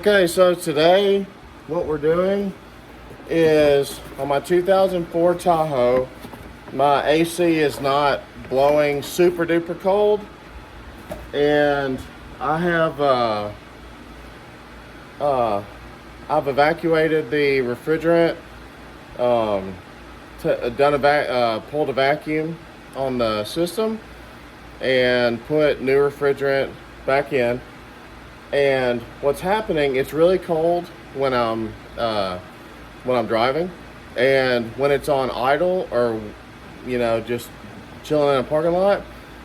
Okay, so today what we're doing is on my 2004 Tahoe, my AC is not blowing super duper cold, and I have I've evacuated the refrigerant, pulled a vacuum on the system and put new refrigerant back in. And what's happening, it's really cold when I'm driving, and when it's on idle or just chilling in a parking lot,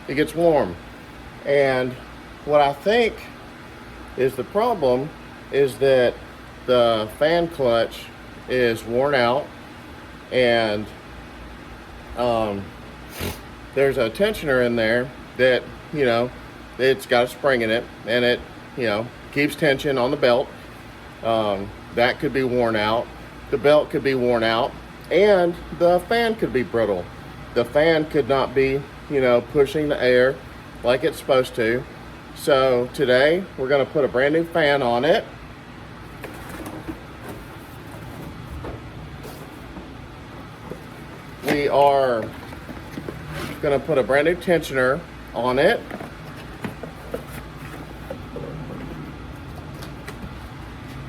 it gets warm. And what I think is the problem is that the fan clutch is worn out, and there's a tensioner in there that it's got a spring in it, and it keeps tension on the belt. That could be worn out. The belt could be worn out, and the fan could be brittle. The fan could not be, pushing the air like it's supposed to. So today we're going to put a brand new fan on it. We are going to put a brand new tensioner on it.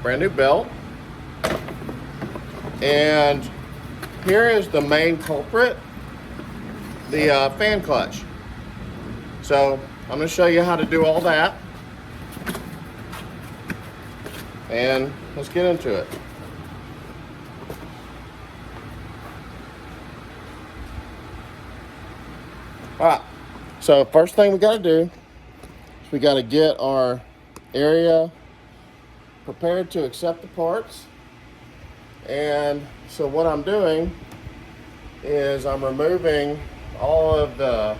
Brand new belt. And here is the main culprit, the fan clutch. So I'm going to show you how to do all that, and let's get into it. All right, so first thing we got to do is we got to get our area prepared to accept the parts. And so what I'm doing is I'm removing all of the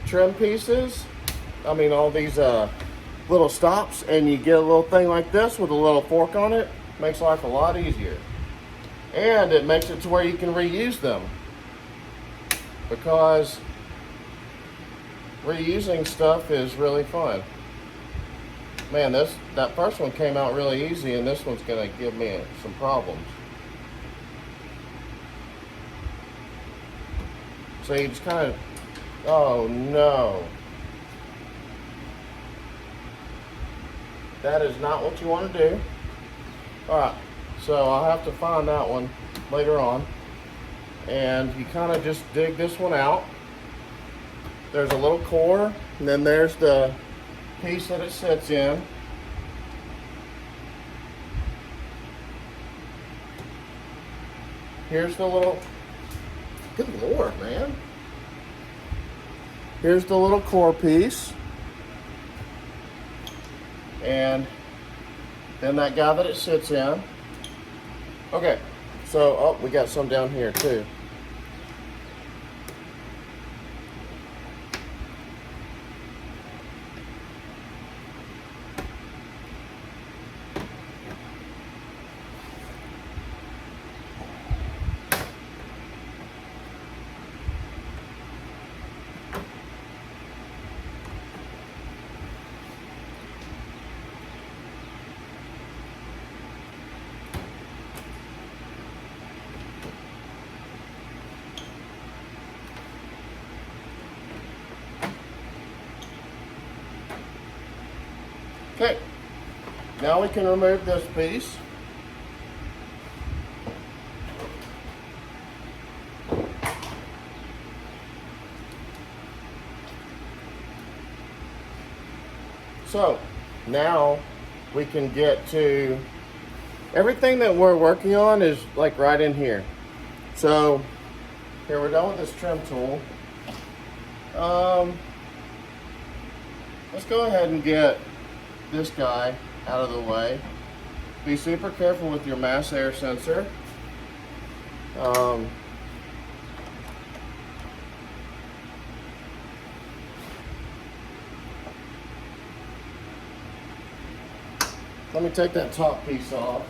trim pieces. All these little stops, and you get a little thing like this with a little fork on it. Makes life a lot easier, and it makes it to where you can reuse them, because reusing stuff is really fun. Man, that first one came out really easy, and this one's gonna give me some problems. So you just kind of, oh no. That is not what you want to do. All right, so I'll have to find that one later on. And you kind of just dig this one out. There's a little core, and then there's the piece that it sits in. Here's the little, good Lord, man. Here's the little core piece. And then that guy that it sits in. Okay, so, we got some down here too. Okay, now we can remove this piece. So now we can get to everything that we're working on is like right in here. So here we're done with this trim tool. Let's go ahead and get this guy out of the way. Be super careful with your mass air sensor. Let me take that top piece off.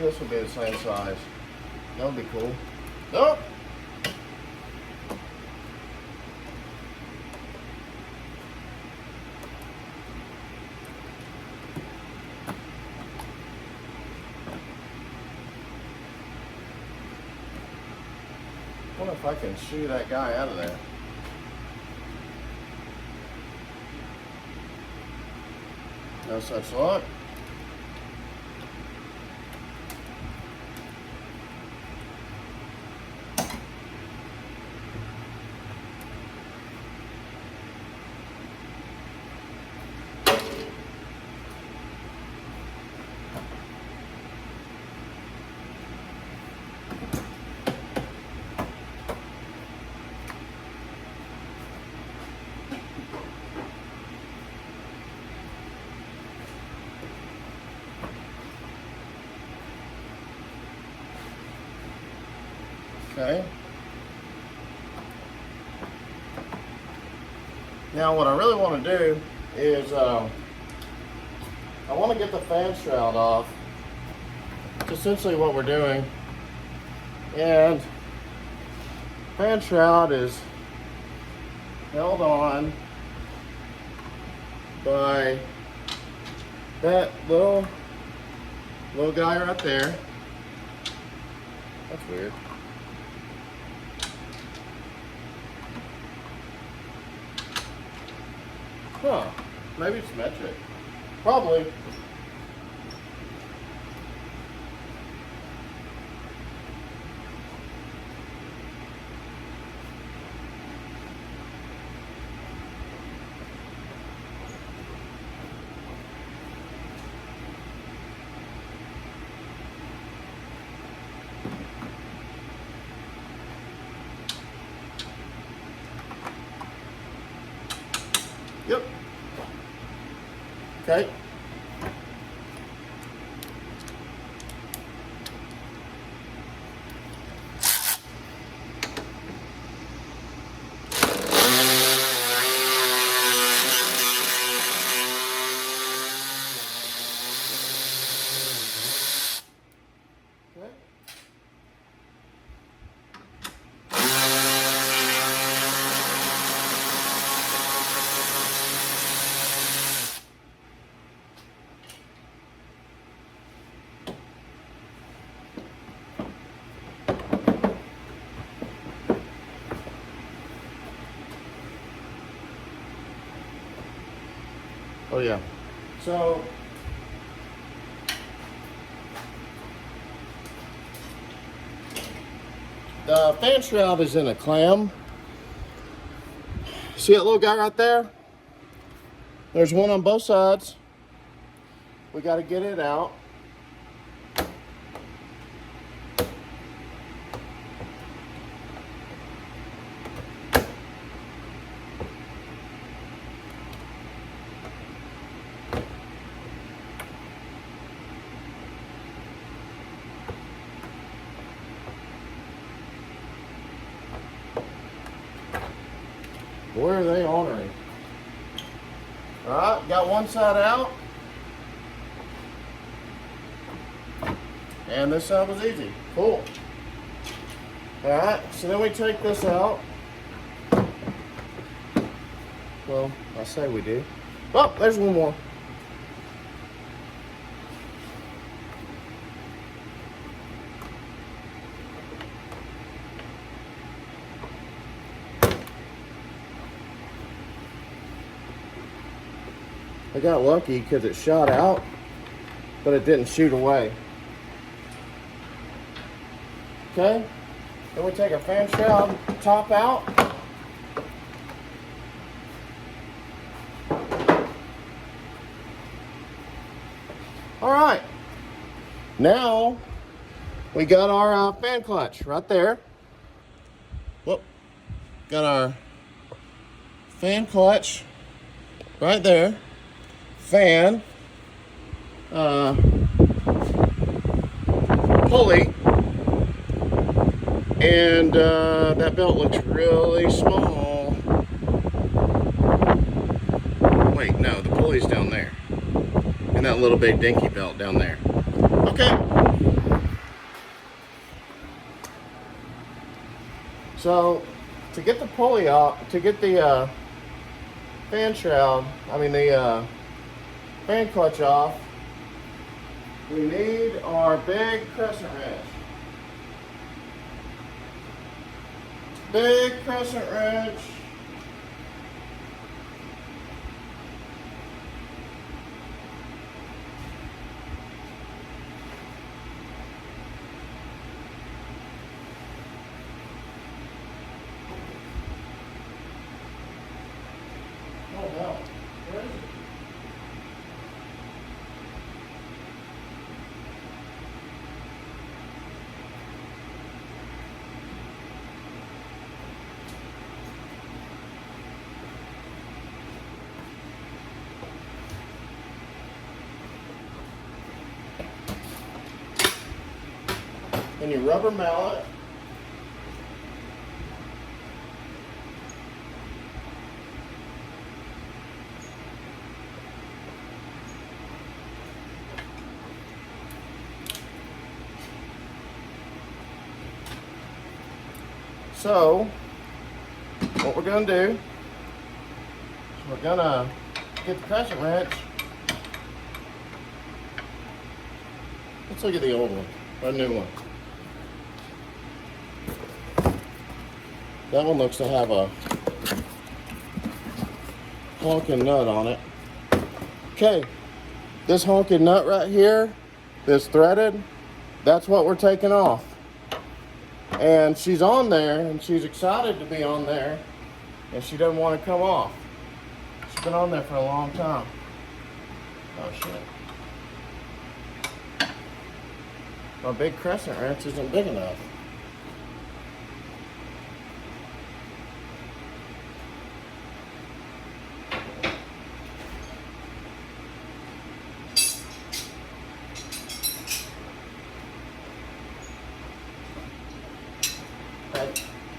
Maybe this will be the same size. That would be cool. Nope. I wonder if I can shoo that guy out of there. No such luck. Okay. Now what I really want to do is I want to get the fan shroud off. It's essentially what we're doing. And fan shroud is held on by that little guy right there. That's weird. Huh, maybe it's metric. Probably. Yep. Okay. Oh yeah. So the fan shroud is in a clam. See that little guy right there? There's one on both sides. We got to get it out. Where are they honoring? All right, got one side out. And this side was easy. Cool. All right, so then we take this out. Well, I say we do. Oh, there's one more. I got lucky because it shot out, but it didn't shoot away. Okay, then we take our fan shroud top out. All right, now we got our fan clutch right there. Whoop, got our fan clutch right there. Fan, pulley, and that belt looks really small. Wait, no, the pulley's down there, and that little big dinky belt down there. Okay. So to get the pulley off, to get the fan shroud, the fan clutch off, we need our big crescent wrench. Big crescent wrench. Oh no, where is it? And your rubber mallet. So, what we're going to do is we're going to get the crescent wrench. Let's look at the old one, or new one. That one looks to have a honking nut on it. Okay, this honking nut right here, this threaded, that's what we're taking off. And she's on there, and she's excited to be on there, and she doesn't want to come off. She's been on there for a long time. Oh shit. My big crescent wrench isn't big enough.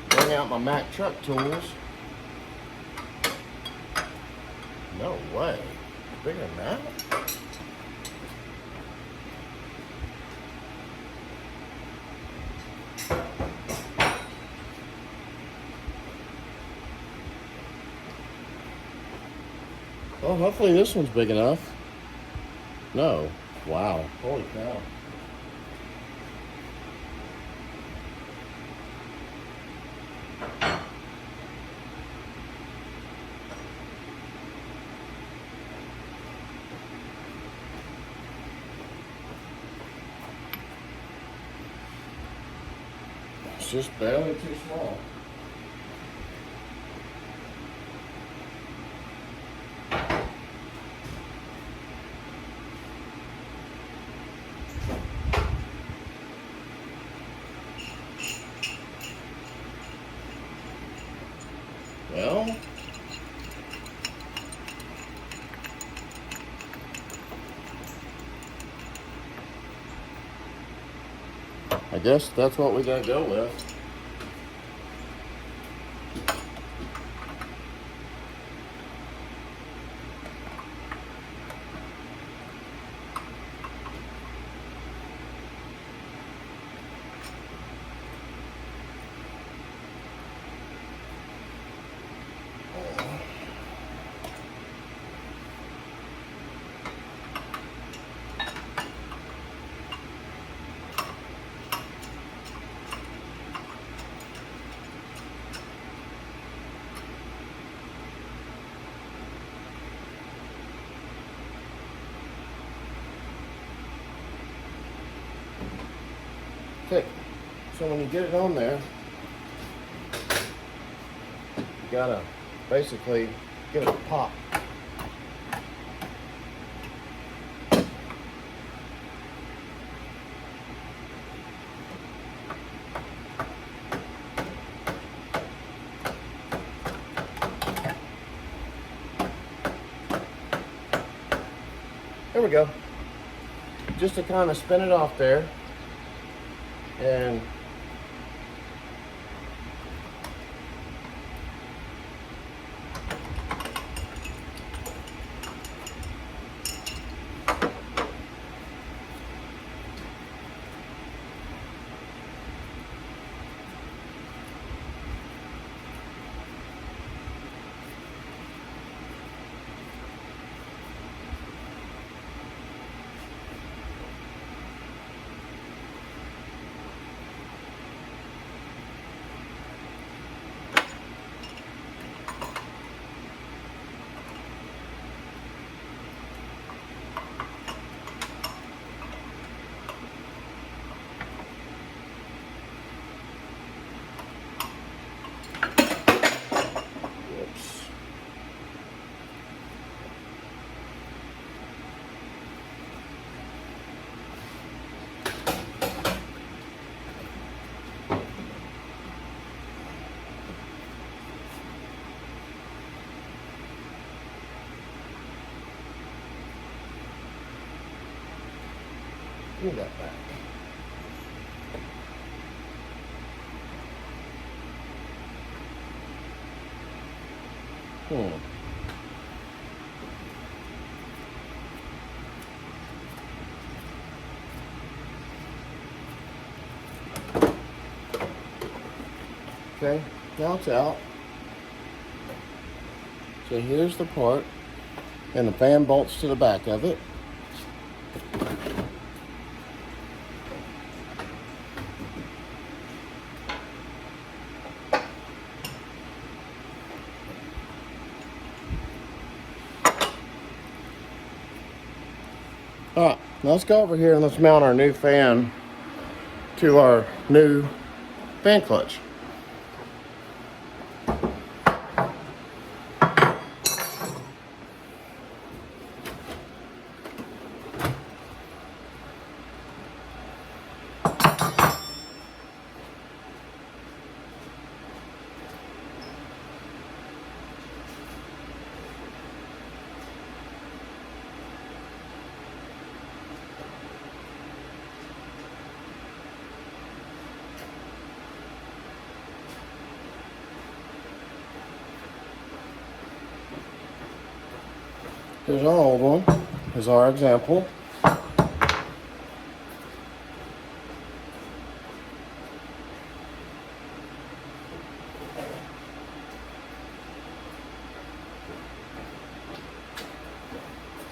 Bring out my Mack truck tools. No way. Bigger than that? Well, hopefully this one's big enough. No. Wow. Holy cow. It's just barely too small. Well, I guess that's what we gotta go with. Okay, so when you get it on there, you gotta basically get it to pop. There we go. Just to kind of spin it off there. And me that back. Okay, now it's out. So here's the part, and the fan bolts to the back of it. All right, now let's go over here and let's mount our new fan to our new fan clutch. Here's our old one. Here's our example.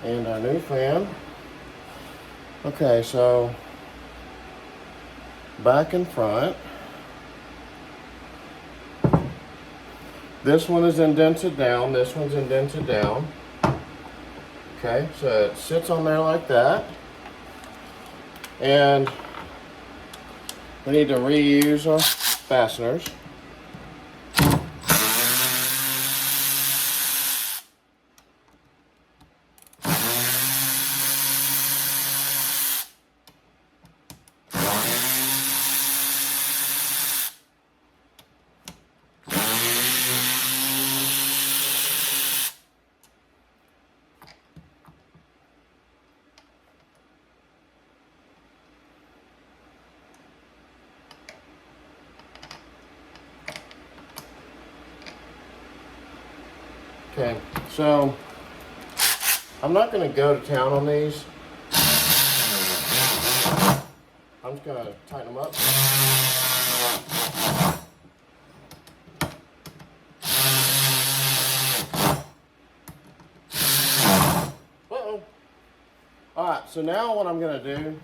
And our new fan. Okay, so back and front. This one is indented down, this one's indented down. Okay, so it sits on there like that. And we need to reuse our fasteners. Okay, so I'm not going to go to town on these. I'm just going to tighten them up. Uh-oh. Alright, so now what I'm going to do,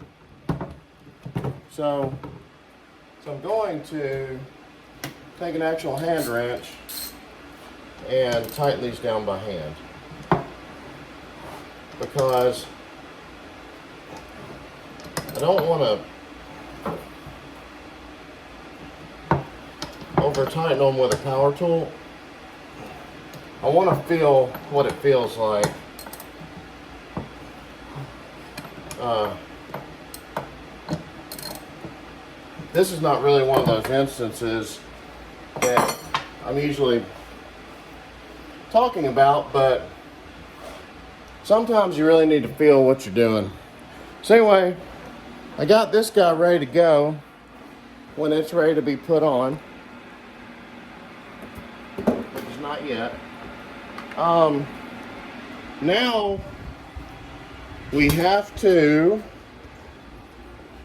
so I'm going to take an actual hand wrench and tighten these down by hand, because I don't want to over tighten them with a power tool. I want to feel what it feels like. This is not really one of those instances that I'm usually talking about, but sometimes you really need to feel what you're doing. So anyway, I got this guy ready to go when it's ready to be put on, which is not yet. Now we have to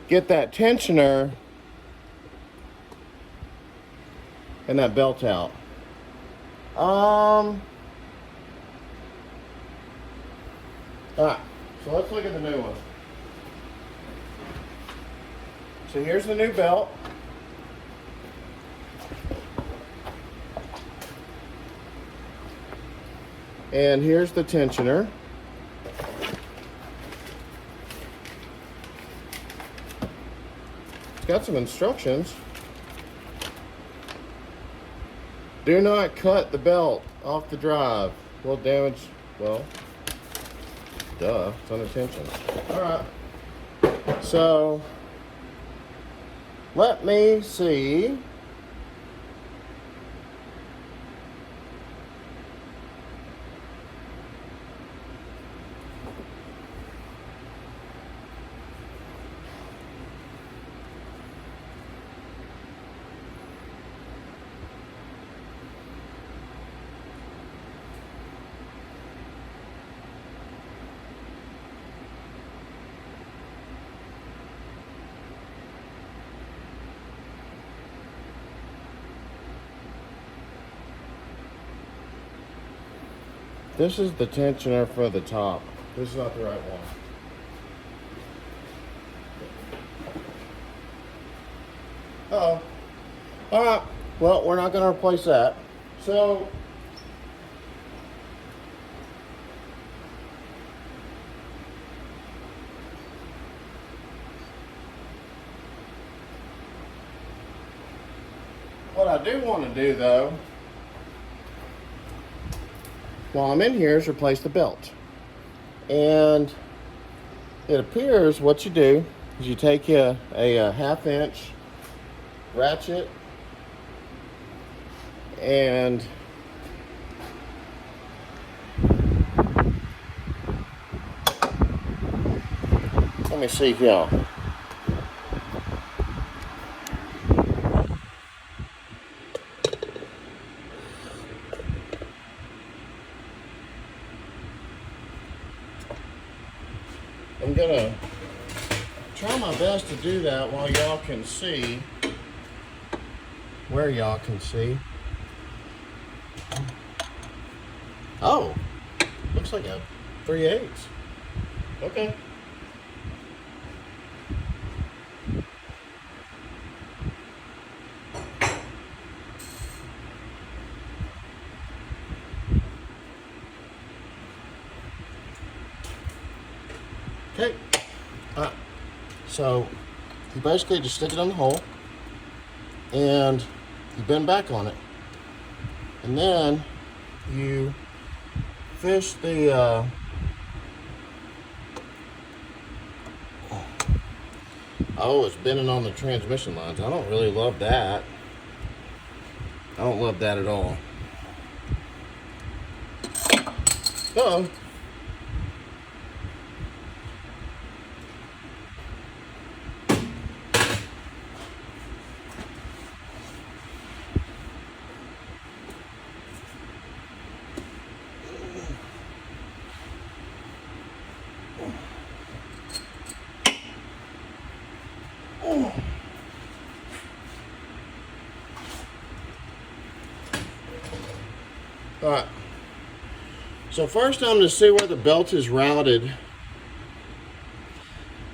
get that tensioner and that belt out. Alright, so let's look at the new one. So here's the new belt. And here's the tensioner. It's got some instructions. Do not cut the belt off the drive. Will damage, well, duh, it's under tension. Alright. So, let me see. This is the tensioner for the top. This is not the right one. Uh-oh. All right. Well, we're not going to replace that. So, what I do want to do, though, while I'm in here, is replace the belt. And it appears what you do is you take a 1/2-inch ratchet and let me see here. I'm gonna try my best to do that while y'all can see, where y'all can see. Oh, looks like a 3/8. Okay. Okay. So you basically just stick it in the hole and you bend back on it, and then you fish the oh, it's bending on the transmission lines. I don't really love that. I don't love that at all. Uh-oh. All right. So first I'm going to see where the belt is routed.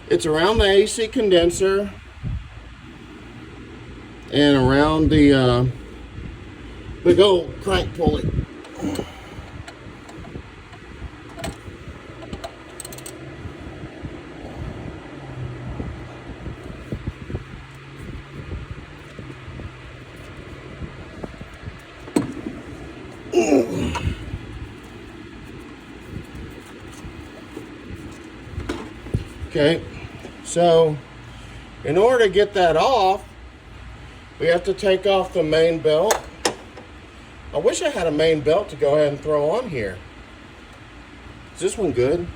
It's around the AC condenser and around the big old crank pulley. Okay, so in order to get that off, we have to take off the main belt. I wish I had a main belt to go ahead and throw on here. Is this one good?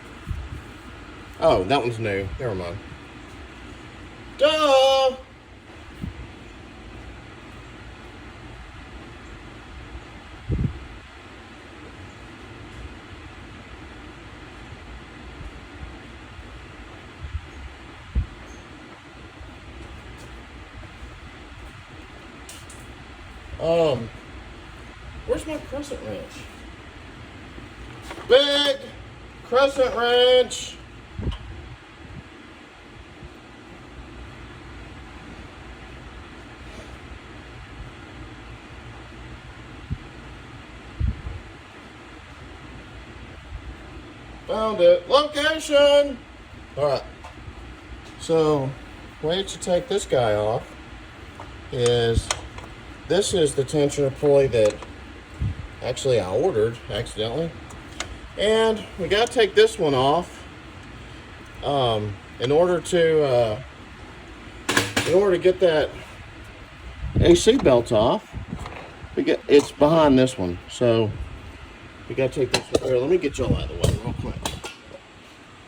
Oh, that one's new. Never mind. Duh! Where's my crescent wrench? Big crescent wrench. Found it. Location. All right. So, the way to take this guy off is, this is the tensioner pulley that actually I ordered accidentally, and we got to take this one off in order to get that AC belt off. It's behind this one, so we got to take this one. Here, let me get y'all out of the way real quick.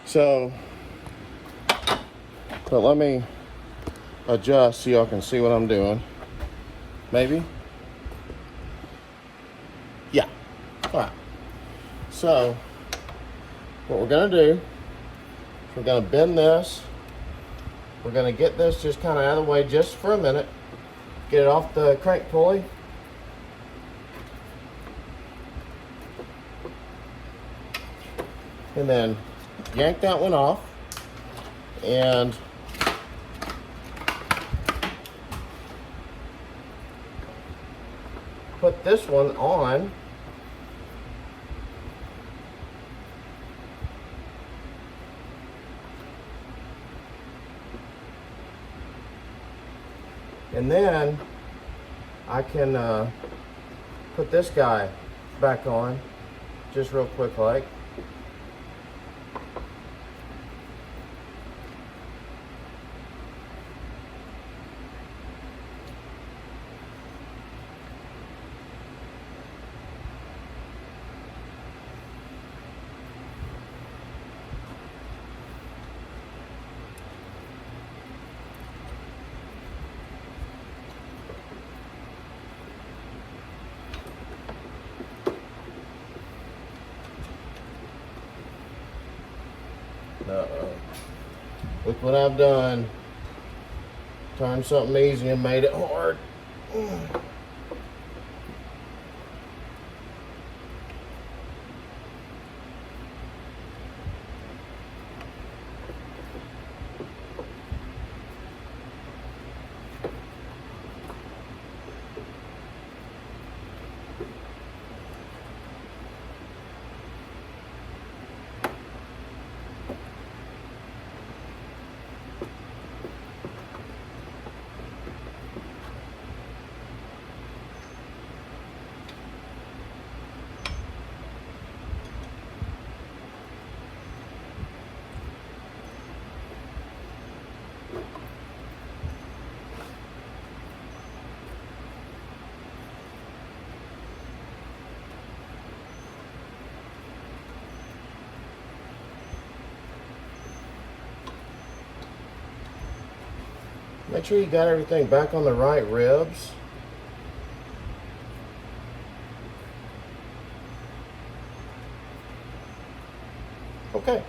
So, but let me adjust so y'all can see what I'm doing. Maybe. Yeah. All right. So, what we're going to do, we're going to bend this. We're going to get this just kind of out of the way just for a minute. Get it off the crank pulley. and then yank that one off, and put this one on. And then I can put this guy back on just real quick like. Uh-oh. Look what I've done. Turned something easy and made it hard. Make sure you got everything back on the right ribs. Okay.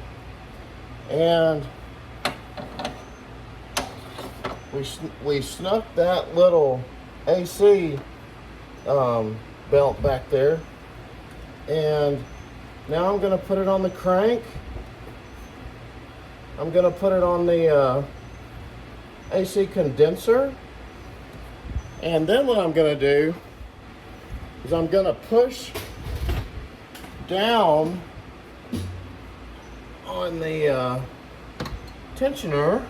And we snuck that little AC belt back there. And now I'm going to put it on the crank. I'm going to put it on the AC condenser, and then what I'm going to do is I'm going to push down on the tensioner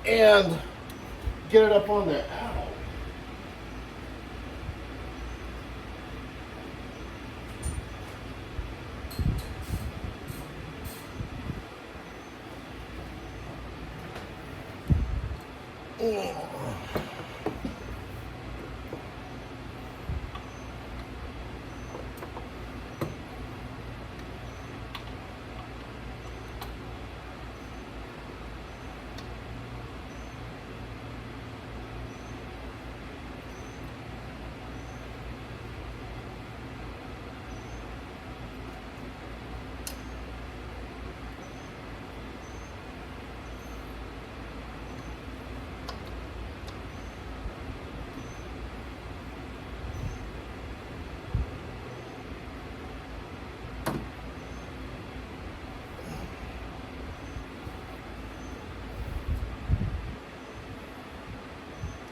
and get it up on there. Ow.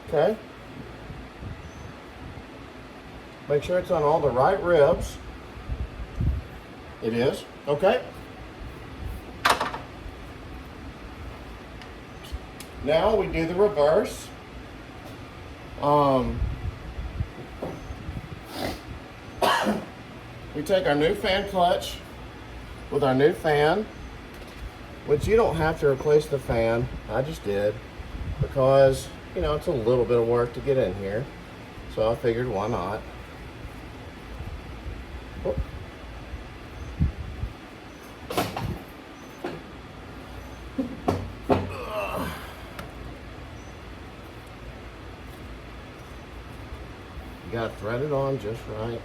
Okay. Make sure it's on all the right ribs. It is. Okay. Now we do the reverse. We take our new fan clutch with our new fan, which you don't have to replace the fan. I just did because, you know, it's a little bit of work to get in here. So I figured, why not? Oh. You got to thread it on just right.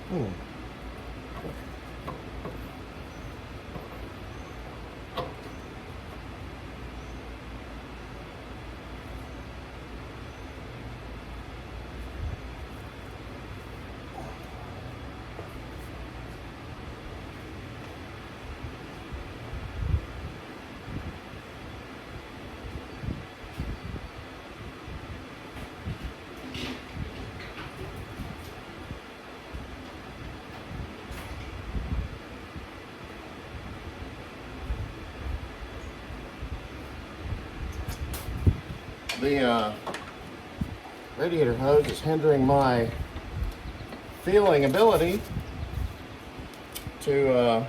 Hmm. The radiator hose is hindering my feeling ability to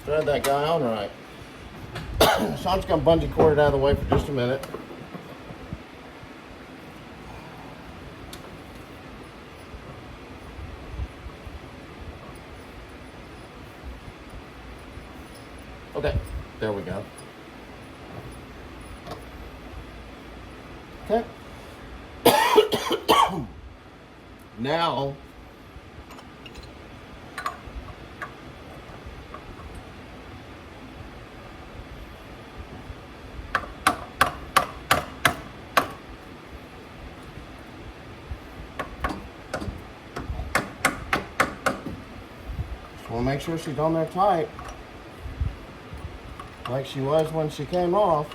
thread that guy on right. So I'm just going to bungee cord it out of the way for just a minute. Okay, there we go. Okay. Now, just want to make sure she's on there tight, like she was when she came off.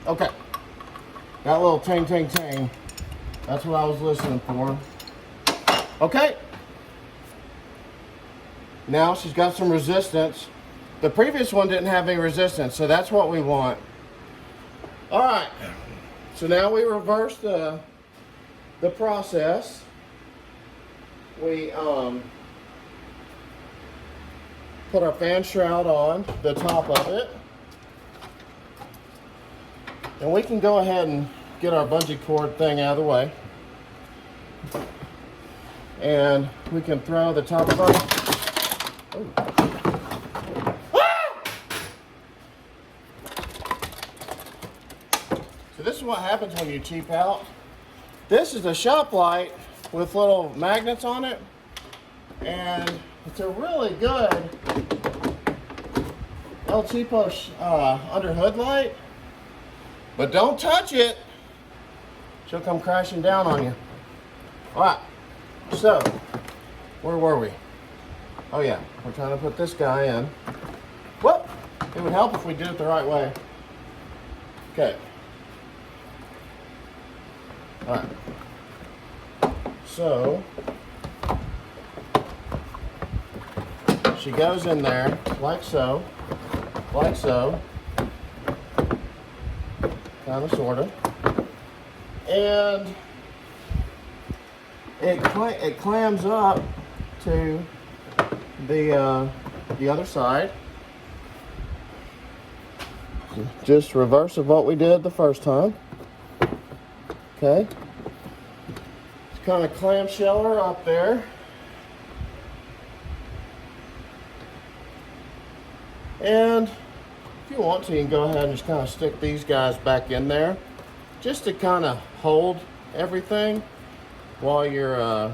Okay, that little ting, ting, ting, that's what I was listening for. Okay, now she's got some resistance. The previous one didn't have any resistance, so that's what we want. All right, so now we reverse the process. We put our fan shroud on the top of it. And we can go ahead and get our bungee cord thing out of the way. And we can throw the top of our... Oh. Ah! So this is what happens when you cheap out. This is a shop light with little magnets on it. And it's a really good El Cheapo under hood light. But don't touch it. She'll come crashing down on you. All right, so where were we? Oh yeah, we're trying to put this guy in. Well, it would help if we did it the right way. Okay. All right. So she goes in there like so, like so. Kind of, sort of, and it clams up to the other side. Just reverse of what we did the first time. Okay, it's kind of clamsheller up there, and if you want to, you can go ahead and just kind of stick these guys back in there just to kind of hold everything while you're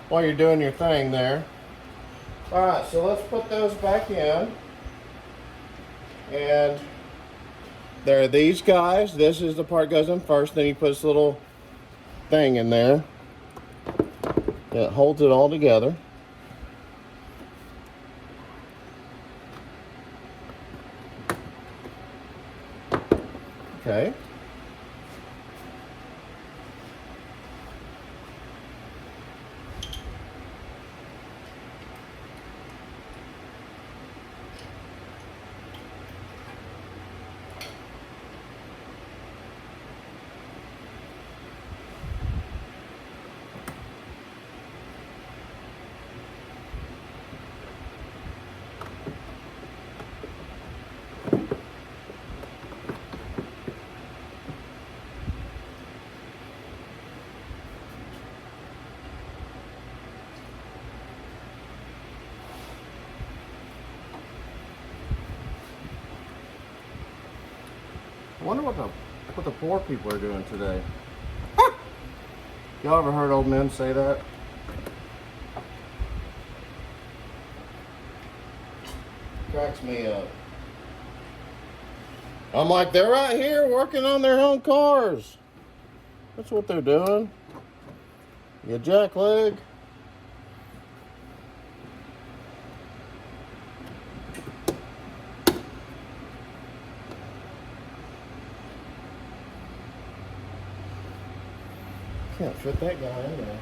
doing your thing there. All right, so let's put those back in. And there are these guys. This is the part that goes in first. Then you put this little thing in there that holds it all together. Okay. Wonder what the poor people are doing today. Y'all ever heard old men say that? Cracks me up. I'm like, they're right here working on their own cars. That's what they're doing. You jackleg. Can't fit that guy in there.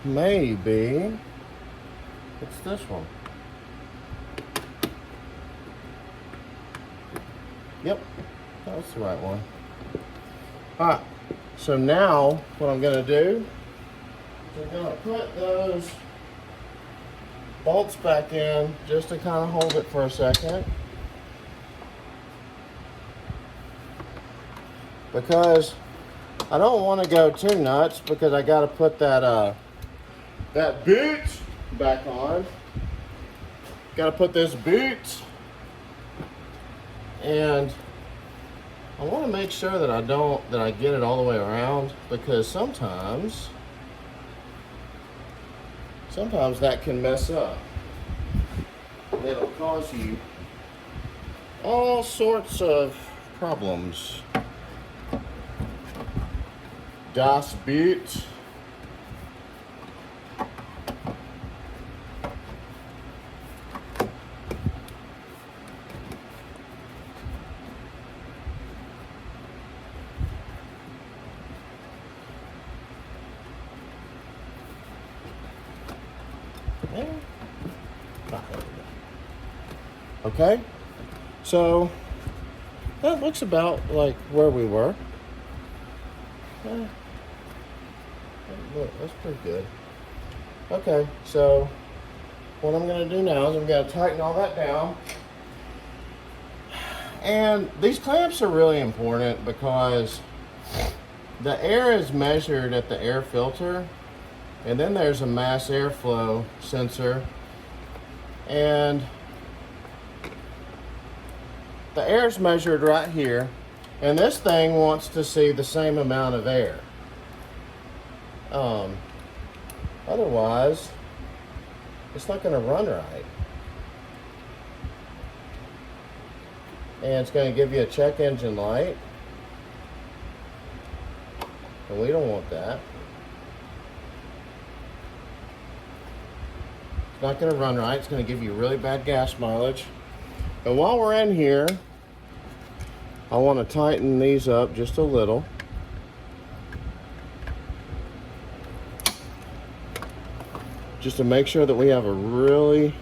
Maybe it's this one. Yep, that's the right one. Alright, so now what I'm going to do is I'm going to put those bolts back in just to kind of hold it for a second. Because I don't want to go too nuts because I got to put that boot back on. Got to put this boot, and I want to make sure that I get it all the way around, because sometimes that can mess up. It'll cause you all sorts of problems. Das Boot. Okay, so that looks about like where we were. Look, that's pretty good. Okay, so what I'm going to do now is I'm going to tighten all that down. And these clamps are really important because the air is measured at the air filter, and then there's a mass airflow sensor, and the air is measured right here, and this thing wants to see the same amount of air. Otherwise, it's not going to run right. And it's going to give you a check engine light. And we don't want that. It's not going to run right. It's going to give you really bad gas mileage. And while we're in here, I want to tighten these up just a little. Just to make sure that we have a really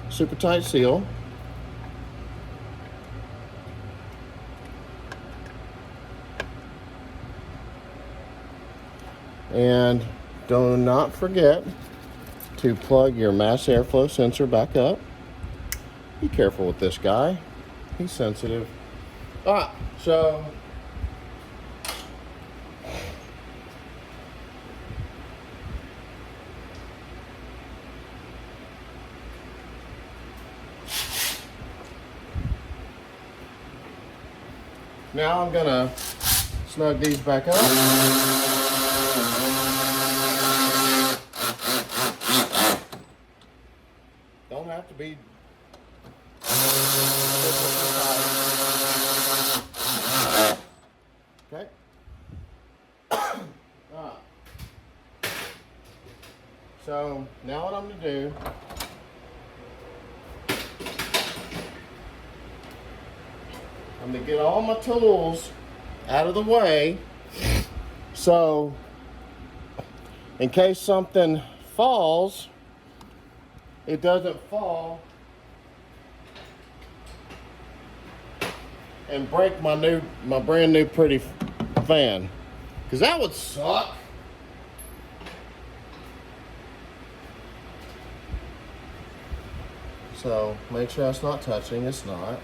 super tight seal. And do not forget to plug your mass airflow sensor back up. Be careful with this guy. He's sensitive. Alright, so now I'm gonna snug these back up. Don't have to be okay. So now what I'm gonna do, I'm gonna get all my tools out of the way, so in case something falls, it doesn't fall and break my brand new pretty fan, because that would suck. So make sure it's not touching. It's not.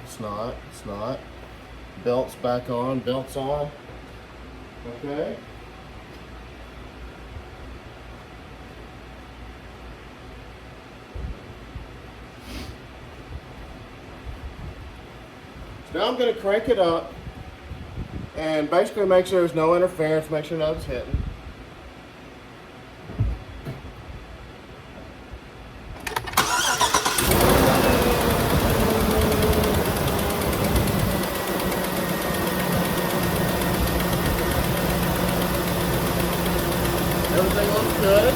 Belts back on, belts on. Okay. Now I'm going to crank it up and basically make sure there's no interference, make sure nothing's hitting. Everything looks good.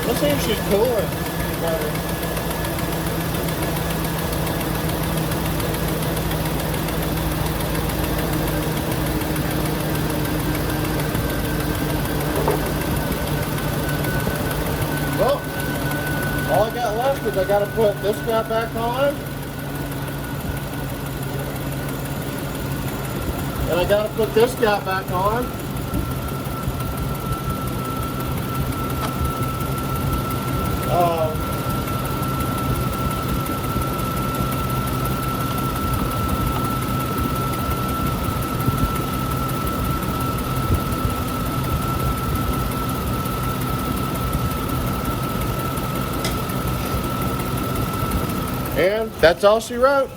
Let's see if she's cooling better. Well, all I got left is I got to put this guy back on. And I got to put this guy back on. And that's all she wrote.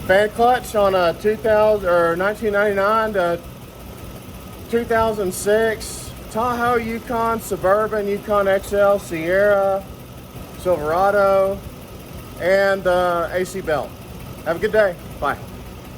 Fan clutch on a 2000 or 1999 to 2006 Tahoe, Yukon, Suburban, Yukon XL, Sierra, Silverado, and AC belt. Have a good day. Bye.